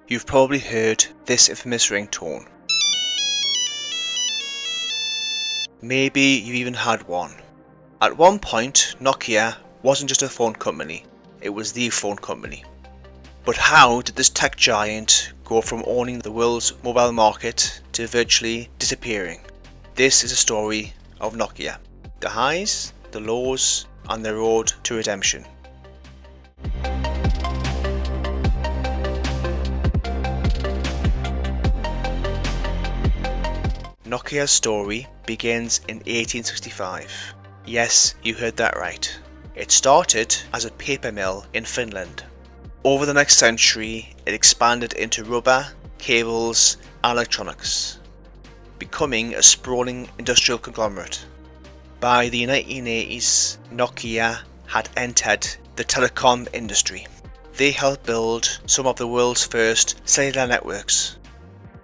You've probably heard this infamous ringtone. Maybe you even had one. At one point, Nokia wasn't just a phone company, it was the phone company. But how did this tech giant go from owning the world's mobile market to virtually disappearing? This is a story of Nokia. The highs, the lows, and the road to redemption. Nokia's story begins in 1865. Yes, you heard that right. It started as a paper mill in Finland. Over the next century, it expanded into rubber, cables, and electronics, becoming a sprawling industrial conglomerate. By the 1980s, Nokia had entered the telecom industry. They helped build some of the world's first cellular networks.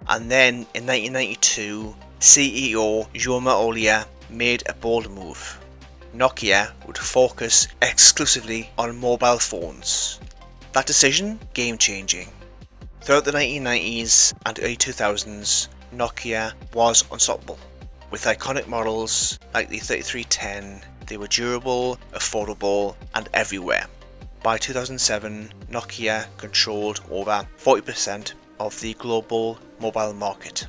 And then in 1992, CEO Jorma Olia made a bold move. Nokia would focus exclusively on mobile phones. That decision, game-changing. Throughout the 1990s and early 2000s, Nokia was unstoppable. With iconic models like the 3310, they were durable, affordable, and everywhere. By 2007, Nokia controlled over 40% of the global mobile market.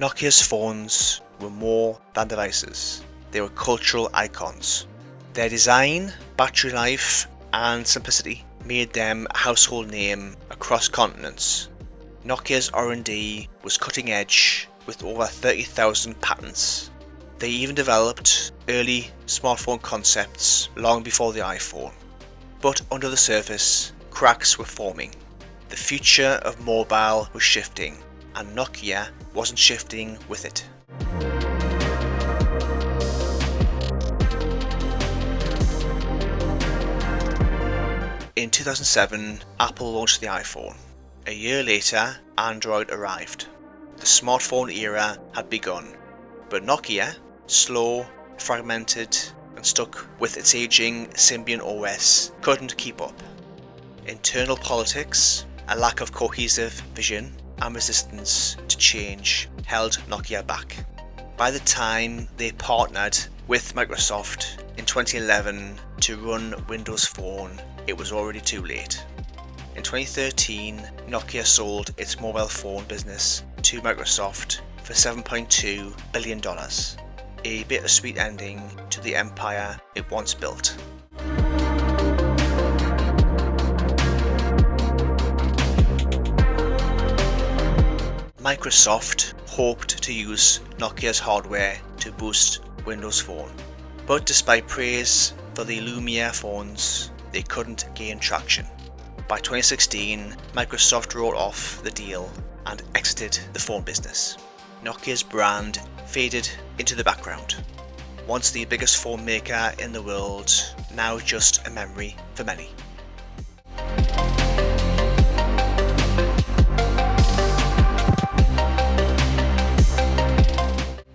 Nokia's phones were more than devices, they were cultural icons. Their design, battery life, and simplicity made them a household name across continents. Nokia's R&D was cutting edge with over 30,000 patents. They even developed early smartphone concepts long before the iPhone. But under the surface, cracks were forming. The future of mobile was shifting, and Nokia wasn't shifting with it. In 2007, Apple launched the iPhone. A year later, Android arrived. The smartphone era had begun, but Nokia, slow, fragmented, and stuck with its aging Symbian OS, couldn't keep up. Internal politics, a lack of cohesive vision, and resistance to change held Nokia back. By the time they partnered with Microsoft in 2011 to run Windows Phone, it was already too late. In 2013, Nokia sold its mobile phone business to Microsoft for $7.2 billion, a bittersweet ending to the empire it once built. Microsoft hoped to use Nokia's hardware to boost Windows Phone, but despite praise for the Lumia phones, they couldn't gain traction. By 2016, Microsoft wrote off the deal and exited the phone business. Nokia's brand faded into the background. Once the biggest phone maker in the world, now just a memory for many.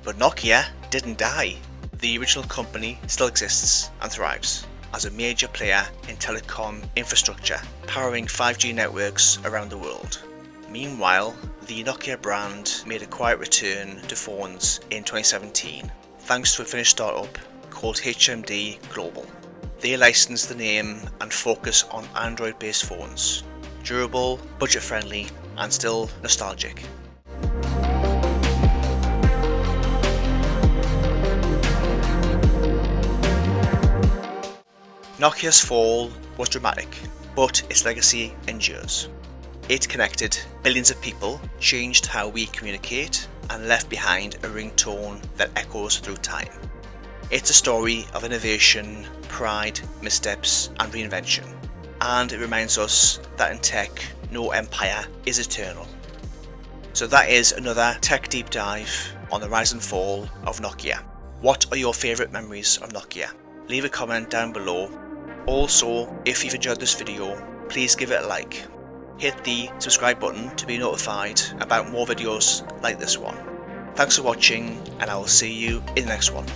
But Nokia didn't die. The original company still exists and thrives as a major player in telecom infrastructure, powering 5G networks around the world. Meanwhile, the Nokia brand made a quiet return to phones in 2017, thanks to a Finnish startup called HMD Global. They licensed the name and focus on Android-based phones, durable, budget-friendly, and still nostalgic. Nokia's fall was dramatic, but its legacy endures. It connected billions of people, changed how we communicate, and left behind a ringtone that echoes through time. It's a story of innovation, pride, missteps, and reinvention. And it reminds us that in tech, no empire is eternal. So that is another tech deep dive on the rise and fall of Nokia. What are your favourite memories of Nokia? Leave a comment down below. Also, if you've enjoyed this video, please give it a like. Hit the subscribe button to be notified about more videos like this one. Thanks for watching, and I will see you in the next one.